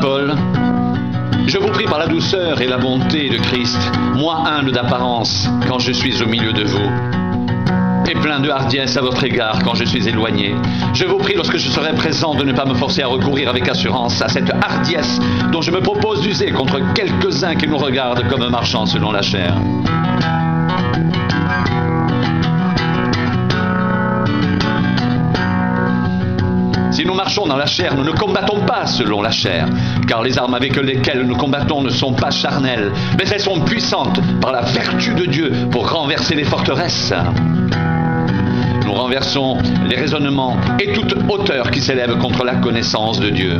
Paul, je vous prie par la douceur et la bonté de Christ, moi humble d'apparence quand je suis au milieu de vous, et plein de hardiesse à votre égard quand je suis éloigné. Je vous prie lorsque je serai présent de ne pas me forcer à recourir avec assurance à cette hardiesse dont je me propose d'user contre quelques-uns qui nous regardent comme marchant selon la chair. Si nous marchons dans la chair, nous ne combattons pas selon la chair, car les armes avec lesquelles nous combattons ne sont pas charnelles, mais elles sont puissantes par la vertu de Dieu pour renverser les forteresses. Nous renversons les raisonnements et toute hauteur qui s'élève contre la connaissance de Dieu.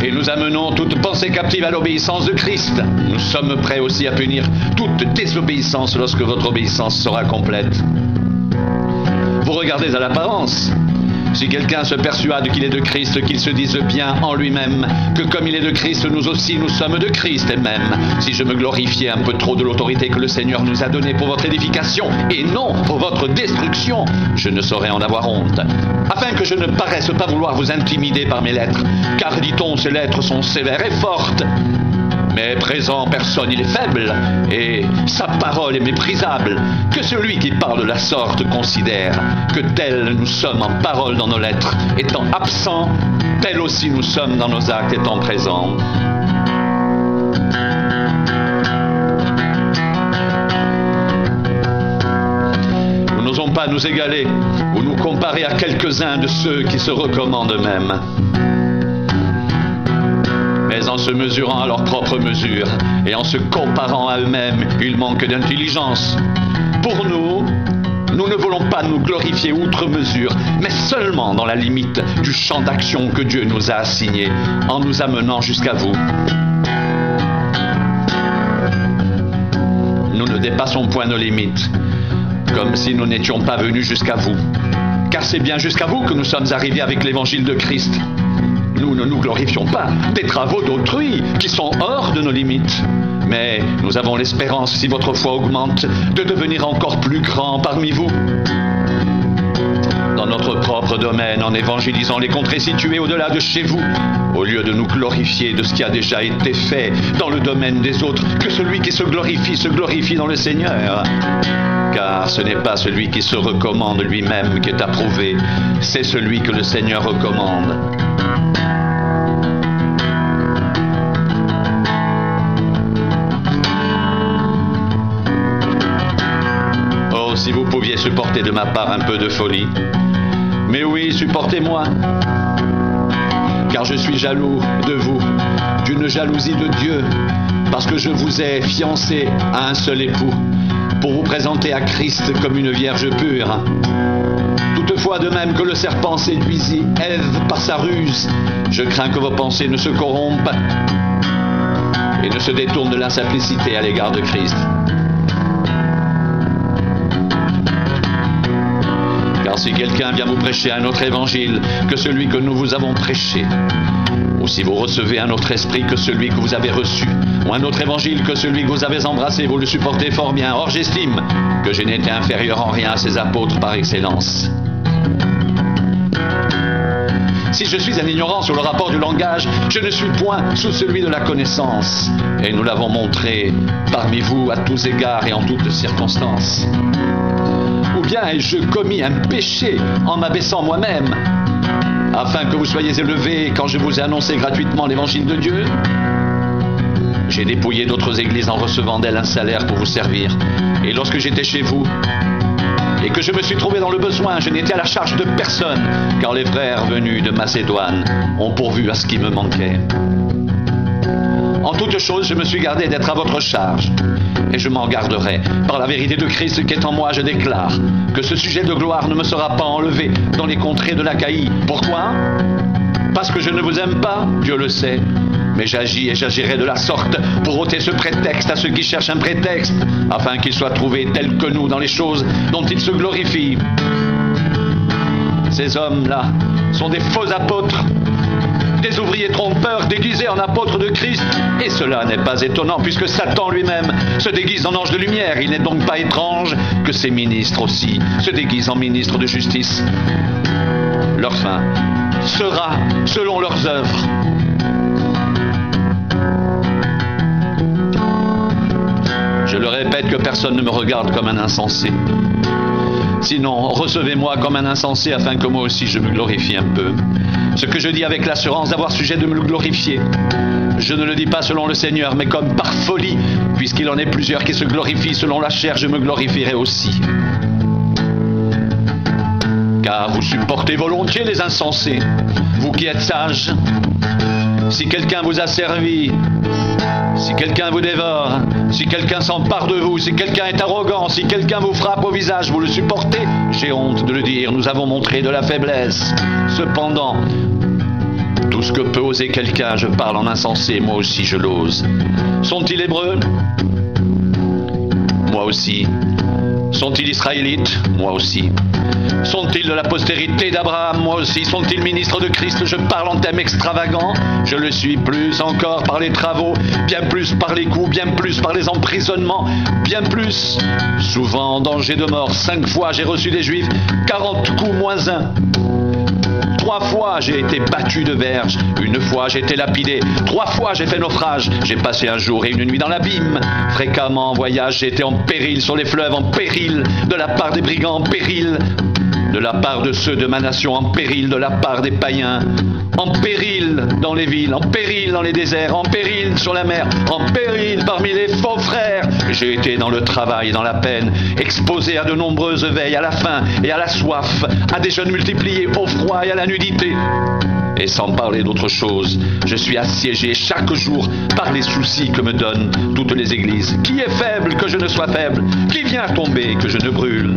Et nous amenons toute pensée captive à l'obéissance de Christ. Nous sommes prêts aussi à punir toute désobéissance lorsque votre obéissance sera complète. Vous regardez à l'apparence. Si quelqu'un se persuade qu'il est de Christ, qu'il se dise bien en lui-même que comme il est de Christ, nous aussi nous sommes de Christ. Et même si je me glorifiais un peu trop de l'autorité que le Seigneur nous a donnée pour votre édification et non pour votre destruction, je ne saurais en avoir honte, afin que je ne paraisse pas vouloir vous intimider par mes lettres, car dit-on, ces lettres sont sévères et fortes. Mais présent en personne, il est faible, et sa parole est méprisable. Que celui qui parle de la sorte considère que tel nous sommes en parole dans nos lettres, étant absents, tel aussi nous sommes dans nos actes, étant présents. Nous n'osons pas nous égaler ou nous comparer à quelques-uns de ceux qui se recommandent eux-mêmes. Mais en se mesurant à leur propre mesure et en se comparant à eux-mêmes, ils manquent d'intelligence. Pour nous, nous ne voulons pas nous glorifier outre mesure, mais seulement dans la limite du champ d'action que Dieu nous a assigné, en nous amenant jusqu'à vous. Nous ne dépassons point nos limites, comme si nous n'étions pas venus jusqu'à vous. Car c'est bien jusqu'à vous que nous sommes arrivés avec l'évangile de Christ. Nous ne nous glorifions pas des travaux d'autrui qui sont hors de nos limites. Mais nous avons l'espérance, si votre foi augmente, de devenir encore plus grand parmi vous. Dans notre propre domaine, en évangélisant les contrées situées au-delà de chez vous, au lieu de nous glorifier de ce qui a déjà été fait dans le domaine des autres, que celui qui se glorifie dans le Seigneur. Car ce n'est pas celui qui se recommande lui-même qui est approuvé, c'est celui que le Seigneur recommande. Si vous pouviez supporter de ma part un peu de folie. Mais oui, supportez-moi, car je suis jaloux de vous, d'une jalousie de Dieu, parce que je vous ai fiancé à un seul époux, pour vous présenter à Christ comme une vierge pure. Toutefois, de même que le serpent séduisit Ève par sa ruse, je crains que vos pensées ne se corrompent et ne se détournent de la simplicité à l'égard de Christ. Car si quelqu'un vient vous prêcher un autre évangile que celui que nous vous avons prêché, ou si vous recevez un autre esprit que celui que vous avez reçu, ou un autre évangile que celui que vous avez embrassé, vous le supportez fort bien. Or, j'estime que je n'ai été inférieur en rien à ces apôtres par excellence. Si je suis un ignorant sur le rapport du langage, je ne suis point sous celui de la connaissance. Et nous l'avons montré parmi vous à tous égards et en toutes circonstances. Ou bien ai-je commis un péché en m'abaissant moi-même, afin que vous soyez élevés quand je vous ai annoncé gratuitement l'évangile de Dieu? J'ai dépouillé d'autres églises en recevant d'elles un salaire pour vous servir. Et lorsque j'étais chez vous, et que je me suis trouvé dans le besoin, je n'étais à la charge de personne, car les frères venus de Macédoine ont pourvu à ce qui me manquait. En toutes choses, je me suis gardé d'être à votre charge, et je m'en garderai. Par la vérité de Christ qui est en moi, je déclare que ce sujet de gloire ne me sera pas enlevé dans les contrées de l'Achaïe. Pourquoi? Parce que je ne vous aime pas, Dieu le sait. Mais j'agis et j'agirai de la sorte pour ôter ce prétexte à ceux qui cherchent un prétexte, afin qu'ils soient trouvés tels que nous dans les choses dont ils se glorifient. Ces hommes-là sont des faux apôtres, des ouvriers trompeurs déguisés en apôtres de Christ. Et cela n'est pas étonnant puisque Satan lui-même se déguise en ange de lumière. Il n'est donc pas étrange que ses ministres aussi se déguisent en ministres de justice. Leur fin sera selon leurs œuvres. Je le répète, que personne ne me regarde comme un insensé. Sinon, recevez-moi comme un insensé afin que moi aussi je me glorifie un peu. Ce que je dis avec l'assurance d'avoir sujet de me glorifier, je ne le dis pas selon le Seigneur, mais comme par folie, puisqu'il en est plusieurs qui se glorifient selon la chair, je me glorifierai aussi. Car vous supportez volontiers les insensés, vous qui êtes sages. Si quelqu'un vous a servi, si quelqu'un vous dévore, si quelqu'un s'empare de vous, si quelqu'un est arrogant, si quelqu'un vous frappe au visage, vous le supportez. J'ai honte de le dire, nous avons montré de la faiblesse. Cependant, tout ce que peut oser quelqu'un, je parle en insensé, moi aussi je l'ose. Sont-ils hébreux? Moi aussi. Sont-ils israélites? Moi aussi. Sont-ils de la postérité d'Abraham? Moi aussi. Sont-ils ministres de Christ? Je parle en thème extravagant. Je le suis plus encore par les travaux, bien plus par les coups, bien plus par les emprisonnements, bien plus. Souvent en danger de mort. 5 fois j'ai reçu des Juifs, 40 coups moins 1. 3 fois j'ai été battu de verge, 1 fois j'ai été lapidé, 3 fois j'ai fait naufrage, j'ai passé un jour et une nuit dans l'abîme. Fréquemment en voyage, j'ai été en péril sur les fleuves, en péril de la part des brigands, en péril de la part de ceux de ma nation, en péril de la part des païens, en péril dans les villes, en péril dans les déserts, en péril sur la mer, en péril parmi les faux frères. J'ai été dans le travail et dans la peine, exposé à de nombreuses veilles, à la faim et à la soif, à des jeûnes multipliés, au froid et à la nudité. Et sans parler d'autre chose, je suis assiégé chaque jour par les soucis que me donnent toutes les églises. Qui est faible que je ne sois faible? Qui vient à tomber que je ne brûle?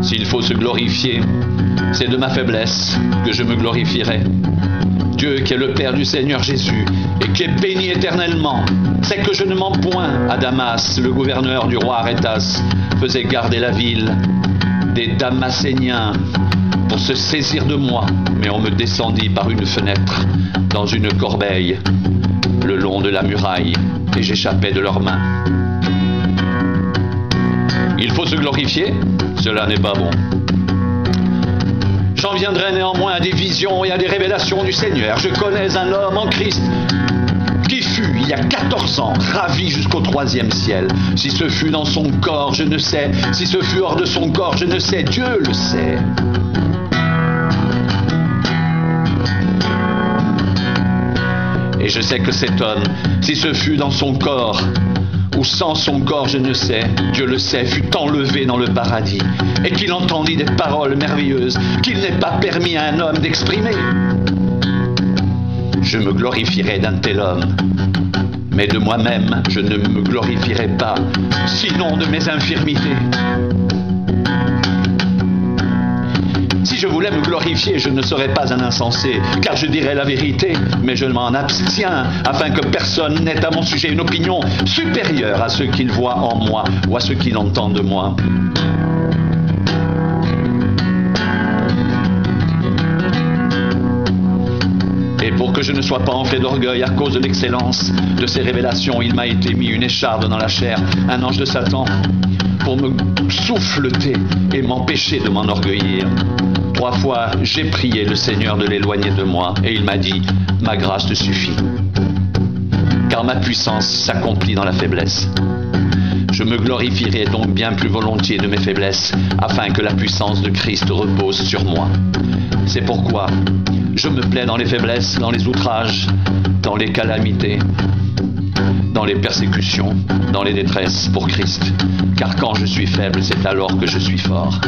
S'il faut se glorifier, c'est de ma faiblesse que je me glorifierai. Dieu qui est le Père du Seigneur Jésus et qui est béni éternellement, c'est que je ne mens point. À Damas, le gouverneur du roi Arétas faisait garder la ville des Damascéniens pour se saisir de moi, mais on me descendit par une fenêtre dans une corbeille le long de la muraille et j'échappais de leurs mains. Il faut se glorifier, cela n'est pas bon. J'en viendrai néanmoins à des visions et à des révélations du Seigneur. Je connais un homme en Christ qui fut, il y a 14 ans, ravi jusqu'au 3e ciel. Si ce fut dans son corps, je ne sais. Si ce fut hors de son corps, je ne sais. Dieu le sait. Et je sais que cet homme, si ce fut dans son corps, ou sans son corps, je ne sais, Dieu le sait, fut enlevé dans le paradis, et qu'il entendit des paroles merveilleuses qu'il n'est pas permis à un homme d'exprimer. Je me glorifierai d'un tel homme, mais de moi-même, je ne me glorifierai pas, sinon de mes infirmités. Si je voulais me glorifier, je ne serais pas un insensé, car je dirais la vérité, mais je m'en abstiens, afin que personne n'ait à mon sujet une opinion supérieure à ce qu'il voit en moi, ou à ce qu'il entend de moi. Et pour que je ne sois pas enflé d'orgueil à cause de l'excellence de ces révélations, il m'a été mis une écharde dans la chair, un ange de Satan, pour me souffleter et m'empêcher de m'enorgueillir. 3 fois, j'ai prié le Seigneur de l'éloigner de moi, et il m'a dit, ma grâce te suffit, car ma puissance s'accomplit dans la faiblesse. Je me glorifierai donc bien plus volontiers de mes faiblesses, afin que la puissance de Christ repose sur moi. C'est pourquoi je me plais dans les faiblesses, dans les outrages, dans les calamités, dans les persécutions, dans les détresses pour Christ. Car quand je suis faible, c'est alors que je suis fort.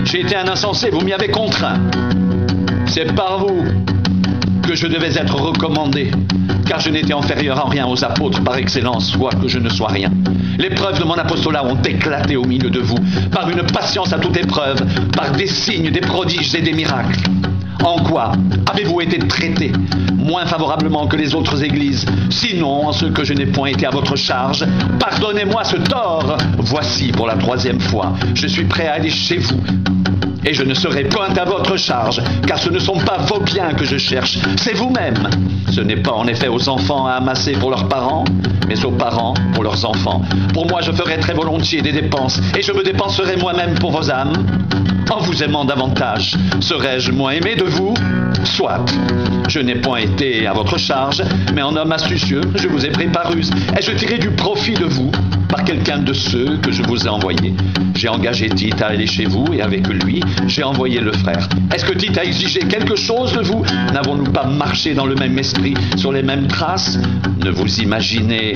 J'ai été un insensé, vous m'y avez contraint. C'est par vous que je devais être recommandé, car je n'étais inférieur en rien aux apôtres par excellence, quoique je ne sois rien. Les preuves de mon apostolat ont éclaté au milieu de vous, par une patience à toute épreuve, par des signes, des prodiges et des miracles. En quoi avez-vous été traité moins favorablement que les autres églises? Sinon, en ce que je n'ai point été à votre charge, pardonnez-moi ce tort. Voici pour la 3e fois, je suis prêt à aller chez vous. Et je ne serai point à votre charge, car ce ne sont pas vos biens que je cherche, c'est vous-même. Ce n'est pas en effet aux enfants à amasser pour leurs parents, mais aux parents pour leurs enfants. Pour moi, je ferai très volontiers des dépenses, et je me dépenserai moi-même pour vos âmes. En vous aimant davantage, serais-je moins aimé de vous? Soit. Je n'ai point été à votre charge, mais en homme astucieux, je vous ai pris par ruse, et je tirai du profit de vous par quelqu'un de ceux que je vous ai envoyés. J'ai engagé Tite à aller chez vous, et avec lui, j'ai envoyé le frère. Est-ce que Tite a exigé quelque chose de vous? N'avons-nous pas marché dans le même esprit, sur les mêmes traces? Ne vous imaginez...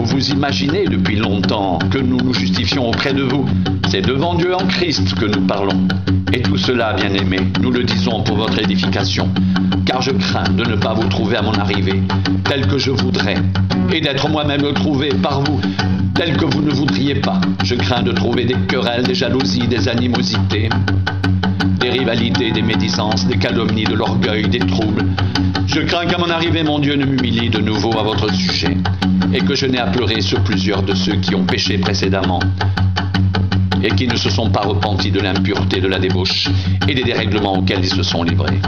Vous imaginez depuis longtemps que nous nous justifions auprès de vous. C'est devant Dieu en Christ que nous parlons. Et tout cela, bien-aimés, nous le disons pour votre édification. Car je crains de ne pas vous trouver à mon arrivée, tel que je voudrais, et d'être moi-même trouvé par vous, tel que vous ne voudriez pas. Je crains de trouver des querelles, des jalousies, des animosités, des rivalités, des médisances, des calomnies, de l'orgueil, des troubles. Je crains qu'à mon arrivée, mon Dieu ne m'humilie de nouveau à votre sujet, et que je n'ai à pleurer sur plusieurs de ceux qui ont péché précédemment, et qui ne se sont pas repentis de l'impureté de la débauche et des dérèglements auxquels ils se sont livrés.